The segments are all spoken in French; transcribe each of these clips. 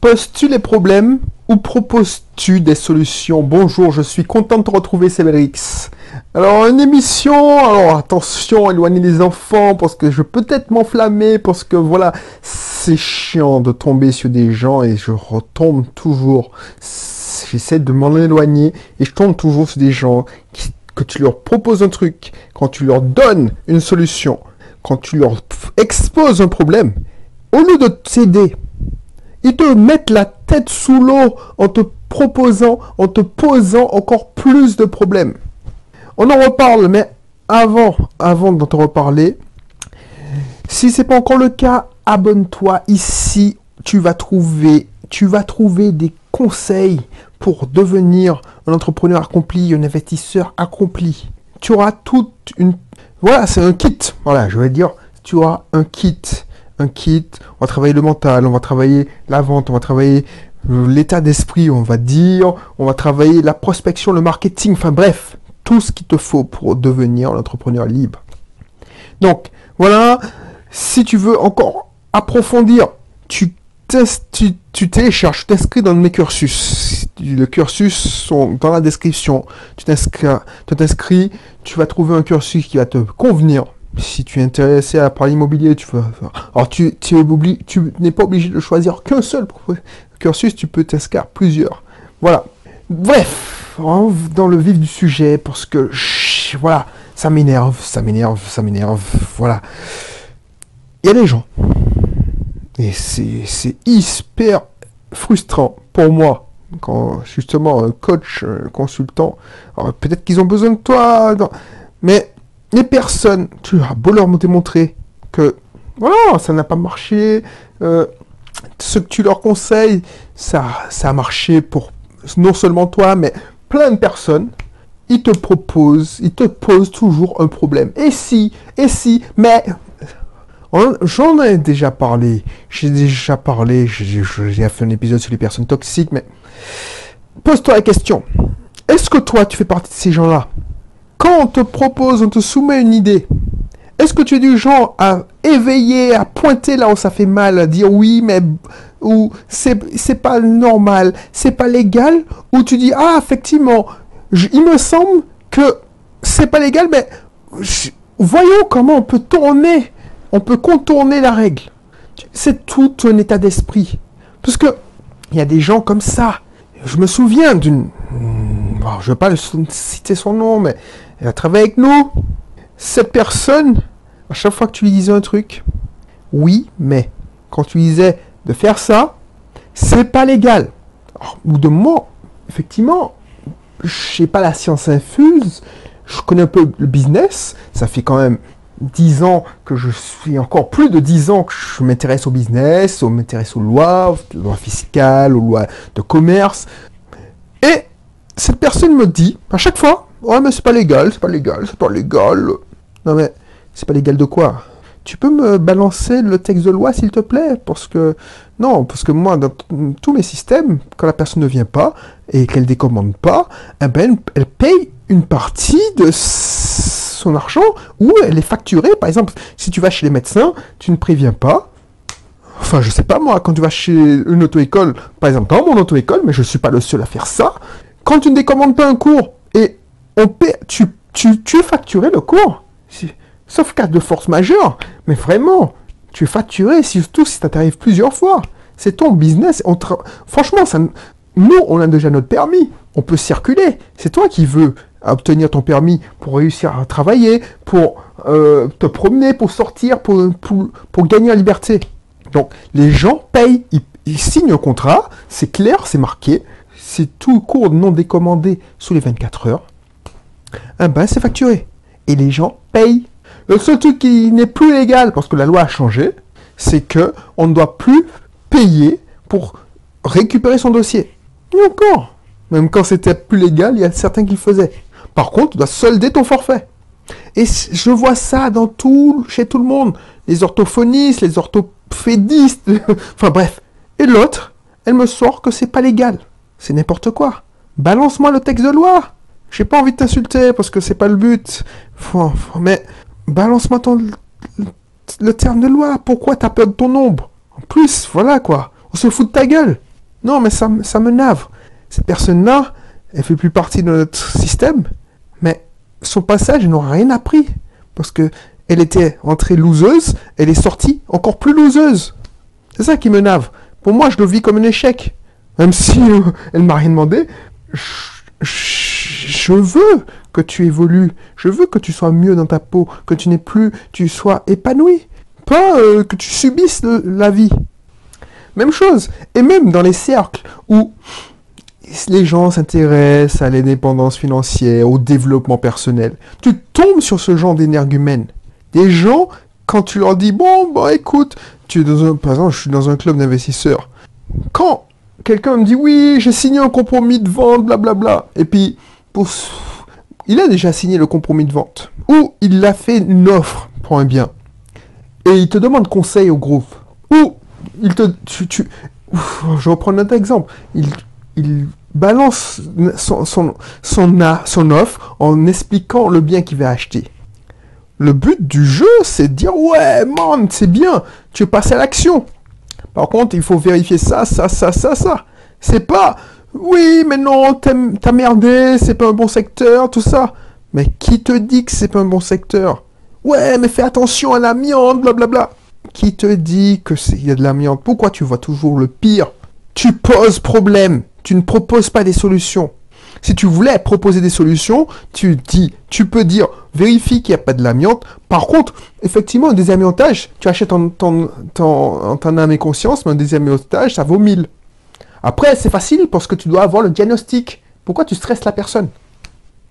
Poses-tu les problèmes ou proposes-tu des solutions? Bonjour, je suis content de te retrouver, c'est Belrix. Alors, une émission, alors attention, éloignez les enfants parce que je peux peut-être m'enflammer, parce que voilà, c'est chiant de tomber sur des gens et je retombe toujours. J'essaie de m'en éloigner et je tombe toujours sur des gens que tu leur proposes un truc, quand tu leur donnes une solution, quand tu leur exposes un problème, au lieu de t'aider, ils te mettent la tête sous l'eau en te proposant, en te posant encore plus de problèmes. On en reparle, mais avant d'en te reparler, si c'est pas encore le cas, abonne-toi. Ici, tu vas trouver des conseils pour devenir un entrepreneur accompli, un investisseur accompli. Tu auras toute une... Voilà, c'est un kit. Voilà, je vais dire, tu auras un kit. On va travailler le mental, on va travailler la vente, on va travailler l'état d'esprit, on va travailler la prospection, le marketing, enfin bref, tout ce qu'il te faut pour devenir un entrepreneur libre. Donc, voilà, si tu veux encore approfondir, tu télécharges, tu t'inscris dans mes cursus. Le cursus sont dans la description. Tu t'inscris, tu vas trouver un cursus qui va te convenir. Si tu es intéressé à parler immobilier, alors tu n'es pas obligé de choisir qu'un seul cursus, tu peux t'inscrire plusieurs. Voilà. Bref, dans le vif du sujet, parce que voilà, ça m'énerve. Voilà. Il y a des gens, et c'est hyper frustrant pour moi, quand justement un coach, un consultant, alors peut-être qu'ils ont besoin de toi, mais les personnes, tu as beau leur démontrer que voilà, ça n'a pas marché, ce que tu leur conseilles, ça a marché pour non seulement toi, mais plein de personnes, ils te posent toujours un problème. Et si, mais j'en ai déjà parlé, j'ai fait un épisode sur les personnes toxiques, mais pose-toi la question, est-ce que toi, tu fais partie de ces gens-là? Quand on te propose, on te soumet une idée, est-ce que tu es du genre à éveiller, à pointer là où ça fait mal, à dire oui, mais ou c'est pas normal, c'est pas légal, ou tu dis ah effectivement, il me semble que c'est pas légal, mais voyons comment on peut contourner la règle. C'est tout un état d'esprit, parce que il y a des gens comme ça. Je me souviens d'une, je ne vais pas citer son nom, mais elle a travaillé avec nous. Cette personne, à chaque fois que tu lui disais un truc, oui, mais quand tu lui disais de faire ça, c'est pas légal. Alors, au bout de moi, effectivement, je n'ai pas la science infuse, je connais un peu le business, ça fait quand même 10 ans que je suis, encore plus de 10 ans que je m'intéresse au business, m'intéresse aux lois fiscales, aux lois de commerce. Et cette personne me dit, à chaque fois, ouais mais c'est pas légal. Non mais, c'est pas légal de quoi? Tu peux me balancer le texte de loi s'il te plaît? Parce que moi, dans tous mes systèmes, quand la personne ne vient pas et qu'elle décommande pas, eh ben, elle paye une partie de son argent ou elle est facturée. Par exemple, si tu vas chez les médecins, tu ne préviens pas. Enfin, je sais pas moi, quand tu vas chez une auto-école, par exemple dans mon auto-école, mais je suis pas le seul à faire ça, quand tu ne décommandes pas un cours et tu es facturé le cours, sauf cas de force majeure, mais vraiment, tu es facturé, surtout si ça t'arrive plusieurs fois. C'est ton business. Franchement, nous, on a déjà notre permis, on peut circuler. C'est toi qui veux obtenir ton permis pour réussir à travailler, pour te promener, pour sortir, pour gagner en liberté. Donc, les gens payent, ils signent un contrat, c'est clair, c'est marqué, c'est tout cours non décommandé sous les 24 heures, c'est facturé. Et les gens payent. Le seul truc qui n'est plus légal, parce que la loi a changé, c'est qu'on ne doit plus payer pour récupérer son dossier. Et encore, même quand c'était plus légal, il y a certains qui le faisaient. Par contre, tu dois solder ton forfait. Et je vois ça chez tout le monde. Les orthophonistes, les orthophédistes, enfin bref. Et l'autre, elle me sort que c'est pas légal. C'est n'importe quoi. Balance-moi le texte de loi. J'ai pas envie de t'insulter parce que c'est pas le but. Mais balance-moi le terme de loi. Pourquoi t'as peur de ton ombre? En plus, voilà quoi. On se fout de ta gueule. Non, mais ça me navre. Cette personne-là, elle fait plus partie de notre système, mais son passage, elle n'aura rien appris. Parce que elle était entrée loseuse, elle est sortie encore plus loseuse. C'est ça qui me navre. Pour moi, je le vis comme un échec. Même si elle m'a rien demandé, je veux que tu évolues. Je veux que tu sois mieux dans ta peau, que tu sois épanoui. Pas que tu subisses la vie. Même chose. Et même dans les cercles où les gens s'intéressent à l'indépendance financière, au développement personnel, tu tombes sur ce genre d'énergumènes. Des gens, quand tu leur dis, bon, écoute, par exemple, je suis dans un club d'investisseurs. Quand quelqu'un me dit, oui, j'ai signé un compromis de vente, blablabla, et puis, il a déjà signé le compromis de vente, ou il a fait une offre pour un bien, et il te demande conseil au groupe, ou je reprends notre exemple, il balance son offre en expliquant le bien qu'il va acheter. Le but du jeu, c'est de dire, ouais, man, c'est bien, tu es passé à l'action. Par contre, il faut vérifier ça. C'est pas, oui, mais non, t'as merdé, c'est pas un bon secteur, tout ça. Mais qui te dit que c'est pas un bon secteur? Ouais, mais fais attention à l'amiante, blablabla. Qui te dit qu'il y a de l'amiante? Pourquoi tu vois toujours le pire? Tu poses problème, tu ne proposes pas des solutions. Si tu voulais proposer des solutions, tu peux dire, vérifie qu'il n'y a pas de l'amiante. Par contre, effectivement, un désamiantage, tu achètes en âme et conscience, mais un désamiantage, ça vaut 1000. Après, c'est facile parce que tu dois avoir le diagnostic. Pourquoi tu stresses la personne?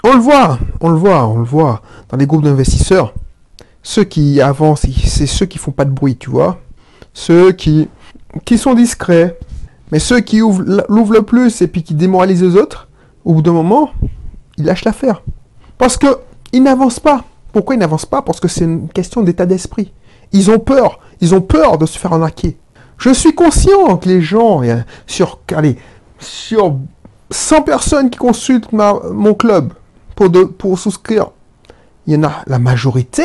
On le voit dans les groupes d'investisseurs. Ceux qui avancent, c'est ceux qui font pas de bruit, tu vois. Ceux qui sont discrets. Mais ceux qui l'ouvrent le plus et puis qui démoralisent les autres, au bout d'un moment, ils lâchent l'affaire. Parce qu'ils n'avancent pas. Pourquoi ils n'avancent pas? Parce que c'est une question d'état d'esprit. Ils ont peur. Ils ont peur de se faire arnaquer. Je suis conscient que les gens, sur 100 personnes qui consultent mon club pour souscrire, il y en a la majorité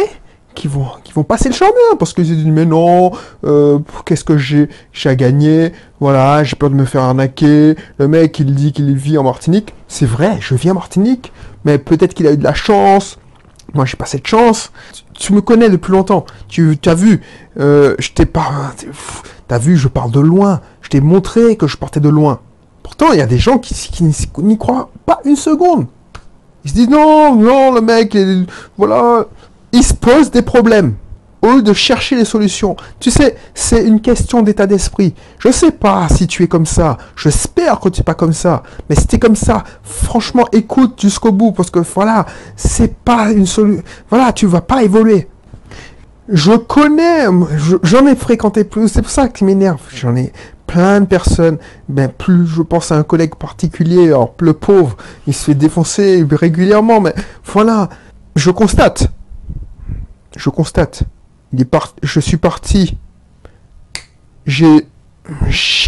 qui vont passer le chemin parce qu'ils se disent mais non, qu'est-ce que j'ai à gagner, voilà, j'ai peur de me faire arnaquer, le mec il dit qu'il vit en Martinique, c'est vrai, je vis en Martinique, mais peut-être qu'il a eu de la chance, moi j'ai pas cette chance, tu me connais depuis longtemps, tu as vu, t'as vu, je pars de loin, je t'ai montré que je partais de loin, pourtant il y a des gens qui n'y croient pas une seconde, ils se disent non, le mec, voilà. Il se pose des problèmes au lieu de chercher les solutions. Tu sais, c'est une question d'état d'esprit. Je sais pas si tu es comme ça. J'espère que tu n'es pas comme ça. Mais si tu es comme ça, franchement, écoute jusqu'au bout parce que voilà, c'est pas une solution. Voilà, tu vas pas évoluer. Je connais, j'en ai fréquenté plus. C'est pour ça que m'énerve. J'en ai plein de personnes. Ben plus je pense à un collègue particulier, alors le pauvre, il se fait défoncer régulièrement. Mais voilà, je constate. Je suis parti. J'ai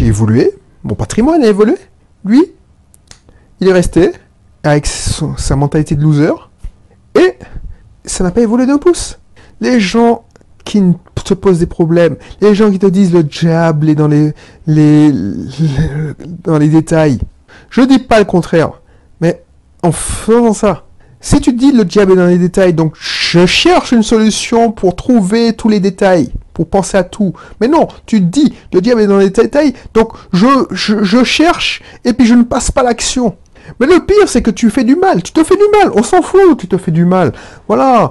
évolué. Mon patrimoine a évolué. Lui, il est resté avec sa mentalité de loser. Et ça n'a pas évolué d'un pouce. Les gens qui te posent des problèmes, les gens qui te disent le diable est dans les détails. Je dis pas le contraire. Mais en faisant ça, si tu te dis le diable est dans les détails, donc je cherche une solution pour trouver tous les détails, pour penser à tout. Mais non, tu te dis le diable est dans les détails, donc je cherche et puis je ne passe pas l'action. Mais le pire, c'est que tu fais du mal. Tu te fais du mal. On s'en fout, tu te fais du mal. Voilà.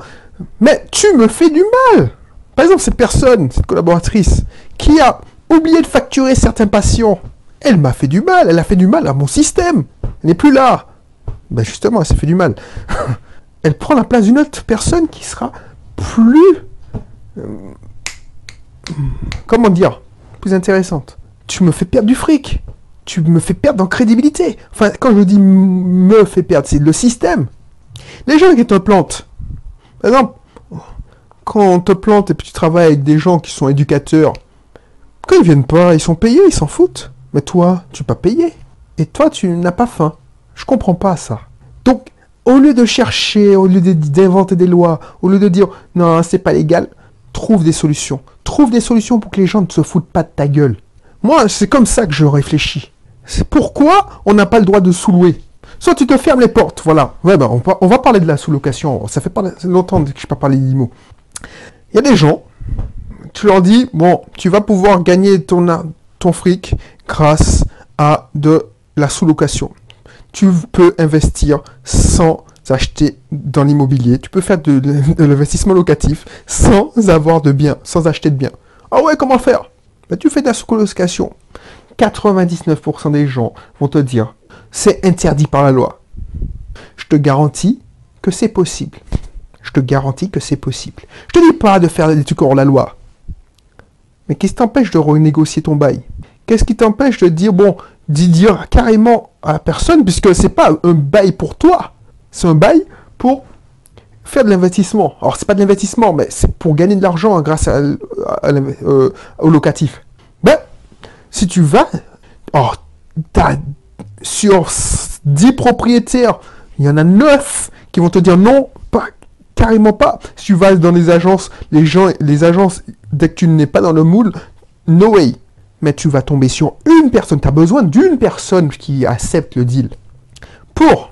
Mais tu me fais du mal. Par exemple, cette personne, cette collaboratrice, qui a oublié de facturer certains patients, elle m'a fait du mal. Elle a fait du mal à mon système. Elle n'est plus là. Ben justement, elle s'est fait du mal. Elle prend la place d'une autre personne qui sera plus... comment dire? Plus intéressante. Tu me fais perdre du fric. Tu me fais perdre en crédibilité. Enfin, quand je dis me fait perdre, c'est le système. Les gens qui te plantent. Par exemple, quand on te plante et puis tu travailles avec des gens qui sont éducateurs, quand ils viennent pas, ils sont payés, ils s'en foutent. Mais toi, tu n'es pas payé. Et toi, tu n'as pas faim. Je comprends pas ça. Donc, au lieu de chercher, au lieu d'inventer des lois, au lieu de dire non, c'est pas légal, trouve des solutions. Trouve des solutions pour que les gens ne se foutent pas de ta gueule. Moi, c'est comme ça que je réfléchis. C'est pourquoi on n'a pas le droit de sous-louer. Soit tu te fermes les portes, voilà. Ouais, ben, on va parler de la sous-location. Ça fait pas longtemps que je n'ai pas parlé d'IMO. Il y a des gens, tu leur dis, bon, tu vas pouvoir gagner ton fric grâce à de la sous-location. Tu peux investir sans acheter dans l'immobilier. Tu peux faire de l'investissement locatif sans avoir de biens, sans acheter de biens. Ah ouais, comment faire? Ben, tu fais de la sous-location. 99% des gens vont te dire, c'est interdit par la loi. Je te garantis que c'est possible. Je te garantis que c'est possible. Je te dis pas de faire des trucs hors la loi. Mais qu'est-ce qui t'empêche de renégocier ton bail? Qu'est-ce qui t'empêche de dire, bon, d'y dire carrément à la personne, puisque c'est pas un bail pour toi, c'est un bail pour faire de l'investissement. Alors, c'est pas de l'investissement, mais c'est pour gagner de l'argent grâce au locatif. Ben, si tu vas, alors, sur 10 propriétaires, il y en a 9 qui vont te dire non, pas, carrément pas. Si tu vas dans les agences, les agences, dès que tu n'es pas dans le moule, no way. Mais tu vas tomber sur une personne. Tu as besoin d'une personne qui accepte le deal pour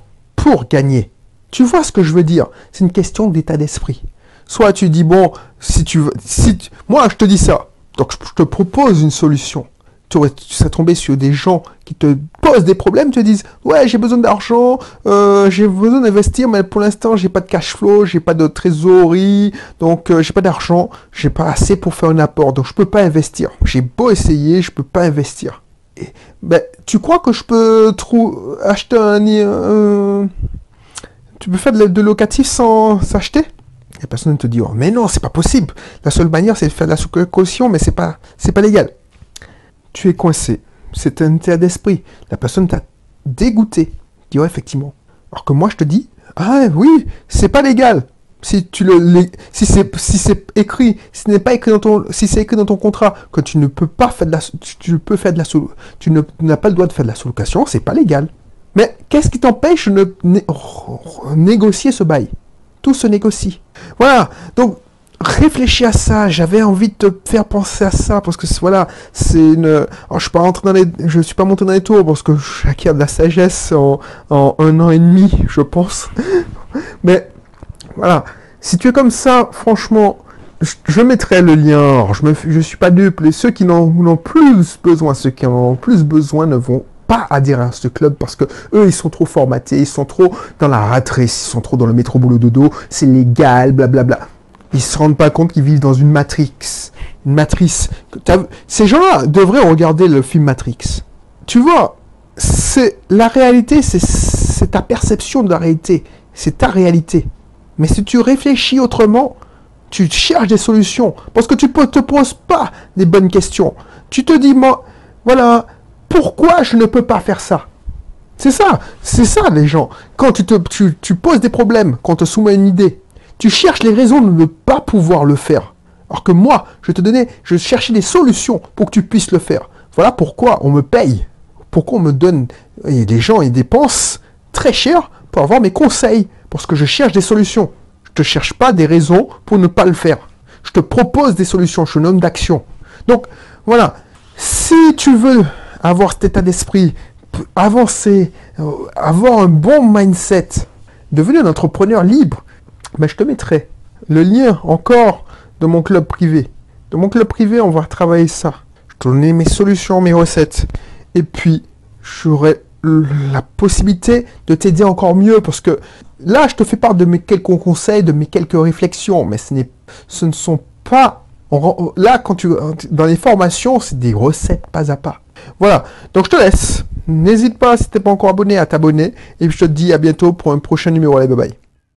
gagner. Tu vois ce que je veux dire? C'est une question d'état d'esprit. Soit tu dis, bon, moi je te dis ça, donc je te propose une solution. Tu serais tombé sur des gens qui te posent des problèmes, te disent ouais, j'ai besoin d'argent, j'ai besoin d'investir, mais pour l'instant j'ai pas de cash flow, j'ai pas de trésorerie, donc j'ai pas d'argent, j'ai pas assez pour faire un apport, donc je peux pas investir. J'ai beau essayer, je peux pas investir. Et, ben, tu crois que je peux acheter tu peux faire de locatif sans s'acheter? Et personne ne te dit oh, mais non, c'est pas possible. La seule manière c'est de faire de la sous-caution, mais c'est pas légal. Tu es coincé. C'est un état d'esprit. La personne t'a dégoûté. Dis ouais, effectivement. Alors que moi, je te dis, ah oui, c'est pas légal. Si c'est écrit, si ce n'est pas écrit si c'est écrit dans ton contrat que tu ne peux pas faire tu n'as pas le droit de faire de la sous-location, c'est pas légal. Mais qu'est-ce qui t'empêche de négocier ce bail? Tout se négocie. Voilà. Donc, réfléchis à ça, j'avais envie de te faire penser à ça, parce que voilà, c'est une... Alors, je suis pas monté dans les tours, parce que j'acquiers de la sagesse en 1 an et demi, je pense. Mais, voilà, si tu es comme ça, franchement, je mettrai le lien, alors, je suis pas dupe, ceux qui en ont plus besoin, ne vont pas adhérer à ce club parce que eux ils sont trop formatés, ils sont trop dans la rat race, ils sont trop dans le métro boulot dodo, c'est légal, blablabla. Ils se rendent pas compte qu'ils vivent dans une matrice. Une matrice. Ces gens-là devraient regarder le film Matrix. Tu vois, la réalité, c'est ta perception de la réalité. C'est ta réalité. Mais si tu réfléchis autrement, tu cherches des solutions. Parce que tu ne te poses pas des bonnes questions. Tu te dis, moi, voilà, pourquoi je ne peux pas faire ça? C'est ça les gens. Quand tu poses des problèmes, quand on te soumet une idée, tu cherches les raisons de ne pas pouvoir le faire. Alors que moi, je cherchais des solutions pour que tu puisses le faire. Voilà pourquoi on me paye. Pourquoi on me donne... Et les gens, ils dépensent très cher pour avoir mes conseils. Parce que je cherche des solutions. Je ne te cherche pas des raisons pour ne pas le faire. Je te propose des solutions. Je suis un homme d'action. Donc, voilà. Si tu veux avoir cet état d'esprit, avancer, avoir un bon mindset, devenir un entrepreneur libre, ben, je te mettrai le lien encore de mon club privé. De mon club privé, on va travailler ça. Je te donnerai mes solutions, mes recettes. Et puis, j'aurai la possibilité de t'aider encore mieux. Parce que là, je te fais part de mes quelques conseils, de mes quelques réflexions. Mais ce ne sont pas... Là, dans les formations, c'est des recettes pas à pas. Voilà. Donc, je te laisse. N'hésite pas, si tu n'es pas encore abonné, à t'abonner. Et je te dis à bientôt pour un prochain numéro. Allez, bye bye.